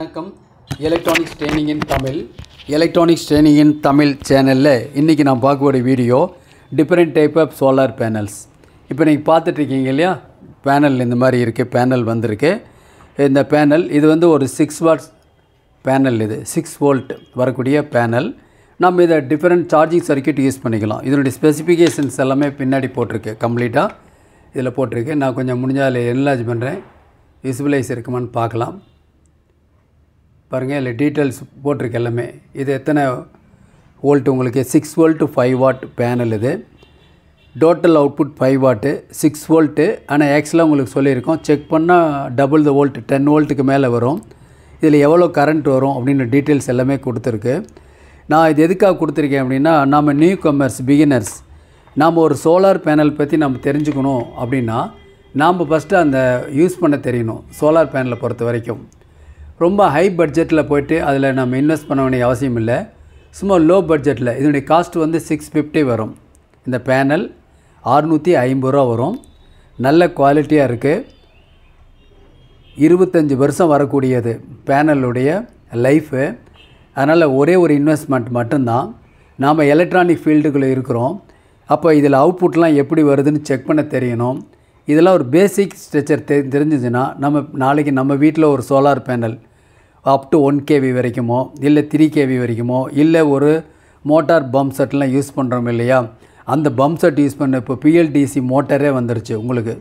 வணக்கம். Electronics training இன் தமிழ் சேனலில் இன்றைக்கி நான் பார்க்கக்கூடிய video different type of solar panels. இப்போ நீங்கள் பார்த்துட்ருக்கீங்க இல்லையா, பேனல் இந்த மாதிரி இருக்குது. பேனல் வந்திருக்கு. இந்த பேனல் இது வந்து ஒரு 6 வாட்ஸ் பேனல். இது 6 வோல்ட் வரக்கூடிய பேனல். நம்ம இதை டிஃப்ரெண்ட் சார்ஜிங் சர்க்யூட் யூஸ் பண்ணிக்கலாம். இதனுடைய ஸ்பெசிஃபிகேஷன்ஸ் எல்லாமே பின்னாடி போட்டிருக்கு, கம்ப்ளீட்டாக இதில் போட்டிருக்கு. நான் கொஞ்சம் முடிஞ்சால் அதில் என்லார்ஜ் பண்ணுறேன், விசிபிளைஸ் இருக்குமான்னு பார்க்கலாம். பாருங்கள், இல்லை டீட்டெயில்ஸ் போட்டிருக்கு எல்லாமே. இது எத்தனை வோல்ட் உங்களுக்கு? 6 வோல்ட் 5 வாட் பேனல். இது டோட்டல் அவுட்புட் 5 வாட்டு 6 வோல்ட்டு. ஆனால் ஆக்சுவலாக உங்களுக்கு சொல்லியிருக்கோம், செக் பண்ணால் டபுள் த வோல்ட் 10 வோல்ட்டுக்கு மேலே வரும். இதில் எவ்வளோ கரண்ட் வரும் அப்படின்னு டீட்டெயில்ஸ் எல்லாமே கொடுத்துருக்கு. நான் இது எதுக்காக கொடுத்துருக்கேன் அப்படின்னா, நம்ம நியூ கமர்ஸ் பிகினர்ஸ் நாம் ஒரு சோலார் பேனல் பற்றி நம்ம தெரிஞ்சுக்கணும் அப்படின்னா நாம் ஃபஸ்ட்டு அந்த யூஸ் பண்ண தெரியணும். சோலார் பேனலை பொறுத்த வரைக்கும் ரொம்ப ஹை பட்ஜெட்டில் போய்ட்டு அதில் நம்ம இன்வெஸ்ட் பண்ண வேண்டிய அவசியம் இல்லை. சும்மா லோ பட்ஜெட்டில் இதனுடைய காஸ்ட் வந்து 650 வரும். இந்த பேனல் 650 ரூபா வரும். நல்ல குவாலிட்டியாக இருக்குது. 25 வருஷம் வரக்கூடியது பேனலுடைய லைஃபு. அதனால் ஒரே ஒரு இன்வெஸ்ட்மெண்ட் மட்டும்தான். நாம் எலக்ட்ரானிக் ஃபீல்டுக்குள்ளே இருக்கிறோம். அப்போ இதில் அவுட்புட்லாம் எப்படி வருதுன்னு செக் பண்ண தெரியணும். இதெல்லாம் ஒரு பேசிக் ஸ்ட்ரக்சர் தெரிஞ்சிச்சுன்னா நம்ம நாளைக்கு நம்ம வீட்டில் ஒரு solar panel up to 1 kV வரைக்குமோ இல்லை 3 kV வரைக்குமோ இல்லை ஒரு மோட்டார் பம்ப் செட்லாம் யூஸ் பண்ணுறோம் இல்லையா, அந்த பம்ப் செட் யூஸ் பண்ண இப்போ PLDC மோட்டரே வந்துருச்சு உங்களுக்கு.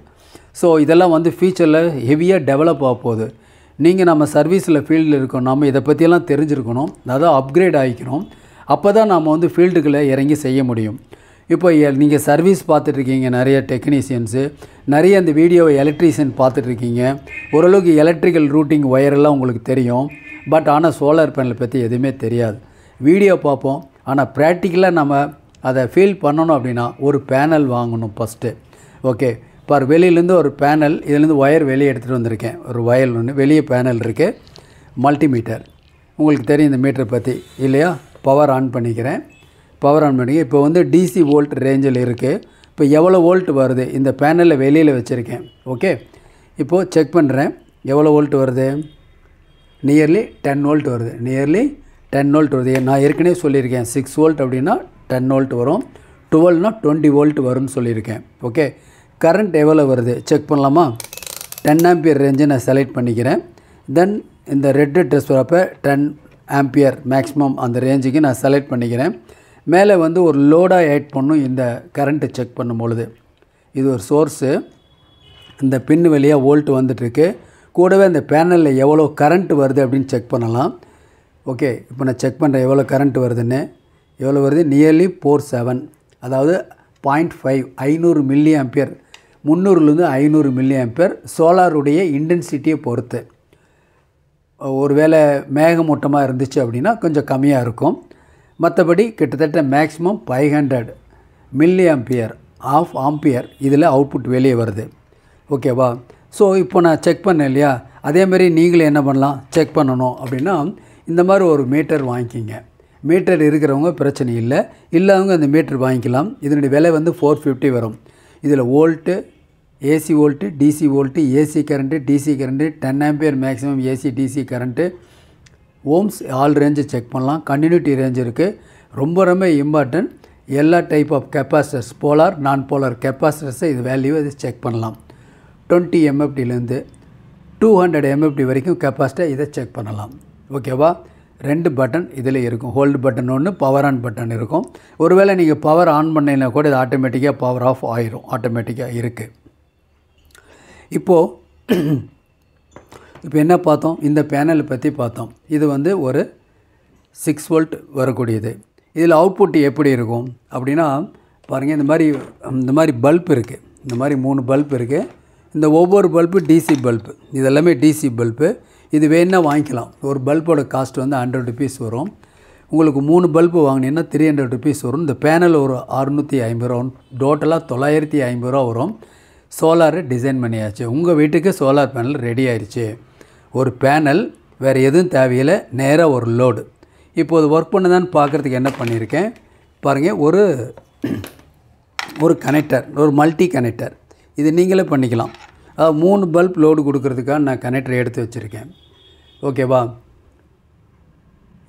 ஸோ இதெல்லாம் வந்து ஃபியூச்சரில் ஹெவியாக டெவலப் ஆக போகுது. நீங்கள் நம்ம சர்வீஸில் ஃபீல்டில் இருக்கோம், நம்ம இதை பற்றியெல்லாம் தெரிஞ்சுருக்கணும். அதான் அப்கிரேட் ஆகிக்கணும். அப்போ தான் நம்ம வந்து ஃபீல்டுக்குள்ளே இறங்கி செய்ய முடியும். இப்போ நீங்கள் சர்வீஸ் பார்த்துட்ருக்கீங்க, நிறைய டெக்னீஷியன்ஸு, நிறைய அந்த வீடியோவை எலக்ட்ரீஷியன் பார்த்துட்ருக்கீங்க. ஓரளவுக்கு எலக்ட்ரிக்கல் ரூட்டிங் ஒயரெல்லாம் உங்களுக்கு தெரியும். பட் ஆனால் சோலார் பேனலை பற்றி எதுவுமே தெரியாது. வீடியோ பார்ப்போம், ஆனால் ப்ராக்டிக்கலாக நம்ம அதை ஃபீல் பண்ணணும் அப்படின்னா ஒரு பேனல் வாங்கணும் ஃபஸ்ட்டு. ஓகே, இப்போ வெளியிலேருந்து ஒரு பேனல், இதுலேருந்து ஒயர் வெளியே எடுத்துகிட்டு வந்திருக்கேன். ஒரு ஒயர் ஒன்று வெளியே பேனல் இருக்குது. மல்டிமீட்டர் உங்களுக்கு தெரியும் இந்த மீட்டரை பற்றி இல்லையா. பவர் ஆன் பண்ணிக்கிறேன். பவர் ஆன் பண்ணி இப்போ வந்து DC வோல்ட் ரேஞ்சில் இருக்குது. இப்போ எவ்வளோ வோல்ட் வருது இந்த பேனலில் வெளியில் வச்சுருக்கேன். ஓகே, இப்போது செக் பண்ணுறேன் எவ்வளோ வோல்ட் வருது. நியர்லி 10 வோல்ட் வருது. நியர்லி 10 வோல்ட் வருது. நான் ஏற்கனவே சொல்லியிருக்கேன் 6 வோல்ட் அப்படின்னா 10 வோல்ட் வரும். 12னா 20 வோல்ட் வரும்னு சொல்லியிருக்கேன். ஓகே, கரண்ட் எவ்வளோ வருது செக் பண்ணலாமா. 10 ஆம்பியர் ரேஞ்சை நான் செலக்ட் பண்ணிக்கிறேன். தென் இந்த ரெட் ட்ரெஸ் வரப்போ 10 ஆம்பியர் மேக்ஸிமம் அந்த ரேஞ்சுக்கு நான் செலக்ட் பண்ணிக்கிறேன். மேலே வந்து ஒரு லோடாக ஆட் பண்ணும். இந்த கரண்ட்டை செக் பண்ணும் பொழுது இது ஒரு சோர்ஸு, இந்த பின் வழியாக வோல்ட் வந்துட்டுருக்கு. கூடவே அந்த பேனலில் எவ்வளோ கரண்ட் வருது அப்படின்னு செக் பண்ணலாம். ஓகே, இப்போ நான் செக் பண்ணுறேன் எவ்வளோ கரண்ட் வருதுன்னு. எவ்வளோ வருது? நியர்லி 47, அதாவது 0.5 500 மில்லி ஆம்பியர். 300லேருந்து 500 மில்லி ஆம்பியர். சோலாருடைய இன்டென்சிட்டியை பொறுத்து. ஒருவேளை மேகமூட்டமாக இருந்துச்சு அப்படின்னா கொஞ்சம் கம்மியாக இருக்கும். மற்றபடி கிட்டத்தட்ட மேக்ஸிமம் 500 மில்லி ஆம்பியர் ஆம்பியர் இதில் அவுட்புட் வெளியே வருது. ஓகேவா. ஸோ இப்போ நான் செக் பண்ணேன் இல்லையா, அதேமாதிரி நீங்களே என்ன பண்ணலாம் செக் பண்ணணும் அப்படின்னா இந்த மாதிரி ஒரு மீட்டர் வாங்கிக்கிங்க. மீட்டர் இருக்கிறவங்க பிரச்சனை இல்லை, இல்லாதவங்க அந்த மீட்டர் வாங்கிக்கலாம். இதனுடைய விலை வந்து 450 வரும். இதில் volt, AC volt, DC volt, AC current, DC current, 10 ampere maximum AC DC current, ohms all range check பண்ணலாம். கண்டினியூட்டி ரேஞ்ச் இருக்குது. ரொம்ப ரொம்ப இம்பார்ட்டன்ட். எல்லா type of capacitors, polar non polar கெப்பாசிட்டர்ஸை இது வேல்யூ இது செக் பண்ணலாம். 20 MFTலேருந்து 200 MFT வரைக்கும் கெப்பாசிட்டர் இதை செக் பண்ணலாம். ஓகேவா. 2 பட்டன் இதில் இருக்கும். ஹோல்டு பட்டன் ஒன்று, பவர் ஆன் பட்டன் இருக்கும். ஒருவேளை நீங்கள் பவர் ஆன் பண்ணினா கூட இது ஆட்டோமேட்டிக்காக பவர் ஆஃப் ஆயிரும். ஆட்டோமேட்டிக்காக இருக்குது. இப்போது இப்போ என்ன பார்த்தோம், இந்த பேனலை பற்றி பார்த்தோம். இது வந்து ஒரு 6 வோல்ட் வரக்கூடியது. இதில் அவுட்புட் எப்படி இருக்கும் அப்படின்னா பாருங்கள், இந்த மாதிரி பல்ப் இருக்குது. இந்த மாதிரி 3 பல்ப் இருக்குது. இந்த ஒவ்வொரு பல்பு DC பல்பு. இது எல்லாமே DC பல்பு. இது வேணா வாங்கிக்கலாம். ஒரு பல்போட காஸ்ட் வந்து 100 rupees வரும். உங்களுக்கு 3 பல்பு வாங்கினீங்கன்னா 300 rupees வரும். இந்த பேனல் ஒரு 650 ரூபா வரும். டோட்டலாக 950 ரூபா வரும். சோலாரை டிசைன் பண்ணியாச்சு. உங்கள் வீட்டுக்கு சோலார் பேனல் ரெடி ஆயிடுச்சு. ஒரு பேனல், வேறு எதுவும் தேவையில்லை, நேராக ஒரு லோடு. இப்போது ஒர்க் பண்ணதான்னு பார்க்குறதுக்கு என்ன பண்ணியிருக்கேன் பாருங்கள். ஒரு கனெக்டர், ஒரு மல்டி கனெக்டர். இது நீங்களே பண்ணிக்கலாம். 3 பல்ப் லோடு கொடுக்கறதுக்காக நான் கனெக்டர் எடுத்து வச்சுருக்கேன். ஓகேவா.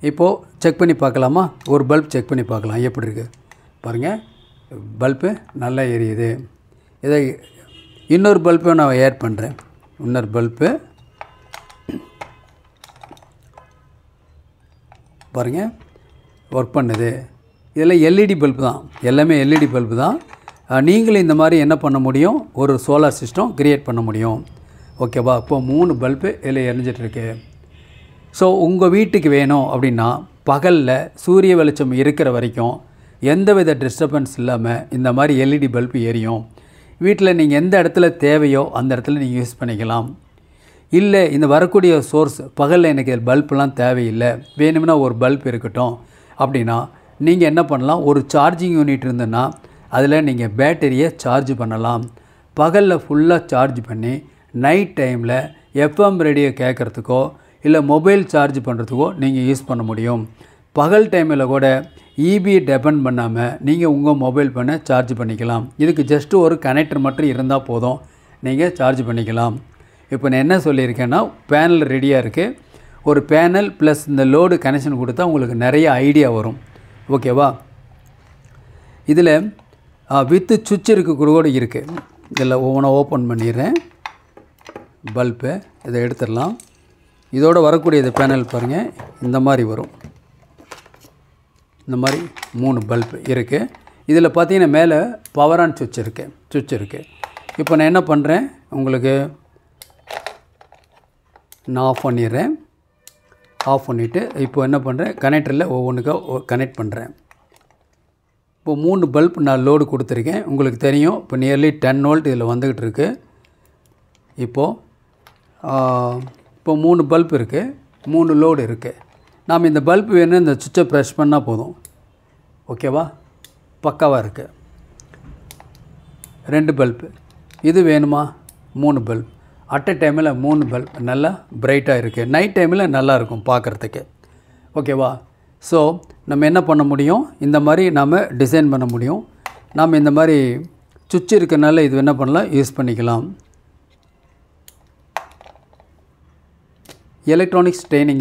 இப்போது செக் பண்ணி பார்க்கலாமா? ஒரு பல்ப் செக் பண்ணி பார்க்கலாம் எப்படி இருக்குது பாருங்கள். பல்பு நல்லா எரியுது. இதை இன்னொரு பல்பை நான் ஆட் பண்ணுறேன். இன்னொரு பல்பு பாருங்கள் ஒர்க் பண்ணுது. இதெல்லாம் எல்இடி பல்பு தான், எல்லாமே எல்இடி பல்பு தான். நீங்களும் இந்த மாதிரி என்ன பண்ண முடியும், ஒரு சோலார் சிஸ்டம் க்ரியேட் பண்ண முடியும். ஓகேவா? இப்போ 3 பல்பு இதில் எரிஞ்சிட்ருக்கு. ஸோ உங்கள் வீட்டுக்கு வேணும் அப்படின்னா பகலில் சூரிய வெளிச்சம் இருக்கிற வரைக்கும் எந்தவித டிஸ்டர்பன்ஸ் இல்லாமல் இந்த மாதிரி எல்இடி பல்பு எரியும். வீட்டில் நீங்கள் எந்த இடத்துல தேவையோ அந்த இடத்துல நீங்கள் யூஸ் பண்ணிக்கலாம். இல்லை இந்த வரக்கூடிய சோர்ஸ் பகலில் எனக்கு பல்பெலாம் தேவையில்லை, வேணும்னா ஒரு பல்ப் இருக்கட்டும் அப்படின்னா நீங்கள் என்ன பண்ணலாம், ஒரு சார்ஜிங் யூனிட் இருந்ததுன்னா அதில் நீங்கள் பேட்டரியை சார்ஜ் பண்ணலாம். பகலில் ஃபுல்லாக சார்ஜ் பண்ணி நைட் டைமில் எஃப்எம் ரேடியோ கேட்குறதுக்கோ இல்லை மொபைல் சார்ஜ் பண்ணுறதுக்கோ நீங்கள் யூஸ் பண்ண முடியும். பகல் டைமில் கூட இபியை டிபெண்ட் பண்ணாமல் நீங்கள் உங்கள் மொபைல் பண்ண சார்ஜ் பண்ணிக்கலாம். இதுக்கு ஜஸ்ட்டு ஒரு கனெக்டர் மட்டும் இருந்தால் போதும், நீங்கள் சார்ஜ் பண்ணிக்கலாம். இப்போ நான் என்ன சொல்லியிருக்கேன்னா, பேனல் ரெடியாக இருக்குது. ஒரு பேனல் ப்ளஸ் இந்த லோடு கனெக்ஷன் கொடுத்தா உங்களுக்கு நிறைய ஐடியா வரும். ஓகேவா? இதில் வித்து சுவிட்ச் இருக்க கூட இருக்குது. இதில் ஒவ்வொன்றா ஓப்பன் பண்ணிடுறேன். பல்பு இதை எடுத்துடலாம். இதோடு வரக்கூடிய இது பேனல் பாருங்கள், இந்த மாதிரி வரும். இந்த மாதிரி 3 பல்பு இருக்குது. இதில் பார்த்தீங்கன்னா மேலே பவர் ஆன் சுவிட்ச் இருக்குது. இப்போ நான் என்ன பண்ணுறேன், உங்களுக்கு நான் ஆஃப் பண்ணிடுறேன். ஆஃப் பண்ணிவிட்டு இப்போ என்ன பண்ணுறேன், கனெக்டரில் ஒவ்வொன்றுக்கா கனெக்ட் பண்ணுறேன். இப்போ 3 பல்ப் நான் லோடு கொடுத்துருக்கேன். உங்களுக்கு தெரியும் இப்போ நியர்லி 10 வோல்ட் இதில் வந்துக்கிட்டு இருக்குது. இப்போது 3 பல்ப் இருக்குது, 3 லோடு இருக்குது. நாம் இந்த பல்ப் வேணும், இந்த சுவிட்சை ப்ரெஷ் பண்ணால் போதும். ஓகேவா? பக்காவாக இருக்குது. 2 பல்ப்பு. இது வேணுமா? 3 பல்ப். அட் அ டைமில் 3 பல்ப் நல்லா பிரைட்டாக இருக்குது. நைட் டைமில் நல்லாயிருக்கும் பார்க்குறதுக்கு. ஓகேவா? ஸோ நம்ம என்ன பண்ண முடியும், இந்த மாதிரி நாம் டிசைன் பண்ண முடியும். நாம் இந்த மாதிரி சுவிட்ச் இருக்கிறனால இது என்ன பண்ணலாம், யூஸ் பண்ணிக்கலாம். எலக்ட்ரானிக்ஸ் ட்ரைனிங்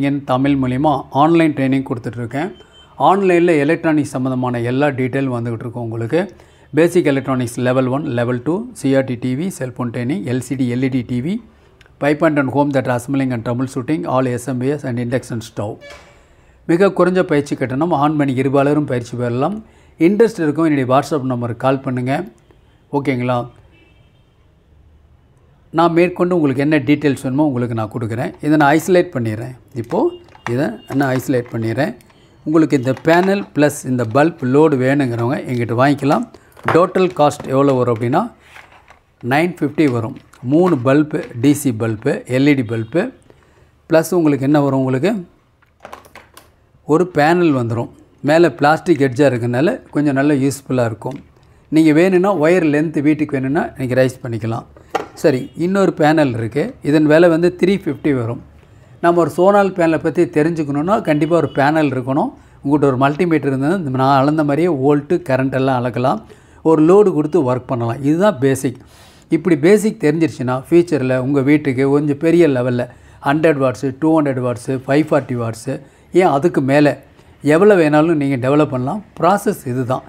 இன் தமிழ் மூலிமா ஆன்லைன் ட்ரைனிங் கொடுத்துட்ருக்கேன். ஆன்லைனில் எலக்ட்ரானிக்ஸ் சம்மந்தமான எல்லா டீட்டெயில் வந்துக்கிட்டு இருக்கும். உங்களுக்கு basic electronics level 1, level 2, CRT TV, cellphone training, LCD LED TV, pipe and home that assembling and troubleshooting, all SMPS and induction stove. மிக குறைஞ்ச பயிற்சி கட்டணம். ஆன் பண்ணி இருபாலரும் பயிற்சி பெறலாம். இன்ட்ரெஸ்ட் இருக்கும் என்னுடைய வாட்ஸ்அப் நம்பருக்கு கால் பண்ணுங்கள். ஓகேங்களா? நான் மேற்கொண்டு உங்களுக்கு என்ன டீட்டெயில்ஸ் வேணுமோ உங்களுக்கு நான் கொடுக்குறேன். இதை நான் ஐசோலேட் பண்ணிடுறேன். இப்போது இதை நான் ஐசோலேட் பண்ணிடுறேன். உங்களுக்கு இந்த பேனல் ப்ளஸ் இந்த பல்ப் லோடு வேணுங்கிறவங்க எங்கிட்ட வாங்கிக்கலாம். டோட்டல் காஸ்ட் எவ்வளோ வரும் அப்படின்னா 950 வரும். 3 bulb, DC bulb, LED bulb plus உங்களுக்கு என்ன வரும், உங்களுக்கு ஒரு பேனல் வந்துடும். மேலே பிளாஸ்டிக் எட்ஜாக இருக்கிறதுனால கொஞ்சம் நல்ல யூஸ்ஃபுல்லாக இருக்கும். நீங்கள் வேணும்னா ஒயர் லென்த்து வீட்டுக்கு வேணும்னா நீங்கள் ரைஸ் பண்ணிக்கலாம். சரி, இன்னொரு பேனல் இருக்குது. இதன் விலை வந்து 350 வரும். நம்ம ஒரு சோலார் பேனலை பற்றி தெரிஞ்சுக்கணுன்னா கண்டிப்பாக ஒரு பேனல் இருக்கணும். உங்கள்கிட்ட ஒரு மல்டிமீட்டர் இருந்தது, நான் அளந்த மாதிரியே வோல்ட்டு கரண்ட்டெல்லாம் அளக்கலாம். ஒரு லோடு கொடுத்து ஒர்க் பண்ணலாம். இதுதான் பேசிக். இப்படி பேசிக் தெரிஞ்சிருச்சுன்னா ஃபியூச்சரில் உங்கள் வீட்டுக்கு கொஞ்சம் பெரிய லெவலில் 100 வாட்ஸு, 200 வாட்ஸு, 540 வாட்ஸு, ஏன் அதுக்கு மேலே எவ்வளோ வேணாலும் நீங்கள் டெவலப் பண்ணலாம். ப்ராசஸ் இது தான்.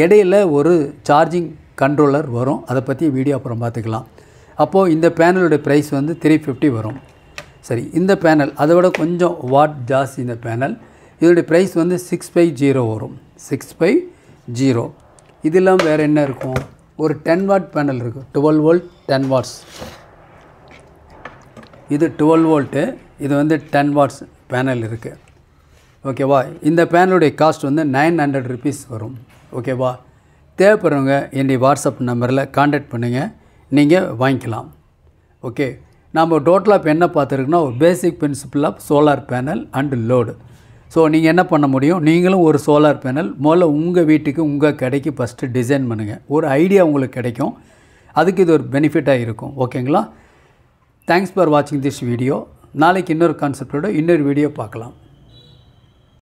இடையில் ஒரு சார்ஜிங் கண்ட்ரோலர் வரும். அதை பற்றி வீடியோ அப்புறம் பார்த்துக்கலாம். அப்போது இந்த பேனலோட ப்ரைஸ் வந்து 350 வரும். சரி, இந்த பேனல் அதை விட கொஞ்சம் வாட் ஜாஸ்தி. இந்த பேனல் இதோடைய ப்ரைஸ் வந்து 650 வரும். 650. இது இல்லாமல் வேறு என்ன இருக்கும், ஒரு 10 வாட் பேனல் இருக்குது. 12 வோல்ட் 10 வாட்ஸ். இது 12 வோல்ட்டு, இது வந்து 10 வாட்ஸ் பேனல் இருக்குது. ஓகேவா? இந்த பேனலுடைய காஸ்ட் வந்து 900 ருபீஸ் வரும். ஓகேவா? தேவைப்படுறவங்க என்னுடைய வாட்ஸ்அப் நம்பரில் கான்டாக்ட் பண்ணுங்கள், நீங்கள் வாங்கிக்கலாம். ஓகே, நம்ம டோட்டலாக இப்போ என்ன பார்த்துருக்குன்னா ஒரு basic principle of solar panel and load. So நீங்கள் என்ன பண்ண முடியும், நீங்களும் ஒரு சோலார் பேனல் முதல்ல உங்கள் வீட்டுக்கு உங்கள் கடைக்கு ஃபஸ்ட்டு டிசைன் பண்ணுங்கள். ஒரு ஐடியா உங்களுக்கு கிடைக்கும். அதுக்கு இது ஒரு பெனிஃபிட்டாக இருக்கும். ஓகேங்களா? தேங்க்ஸ் ஃபார் வாட்சிங் திஸ் வீடியோ. நாளைக்கு இன்னொரு கான்செப்டோட இன்னொரு வீடியோ பார்க்கலாம்.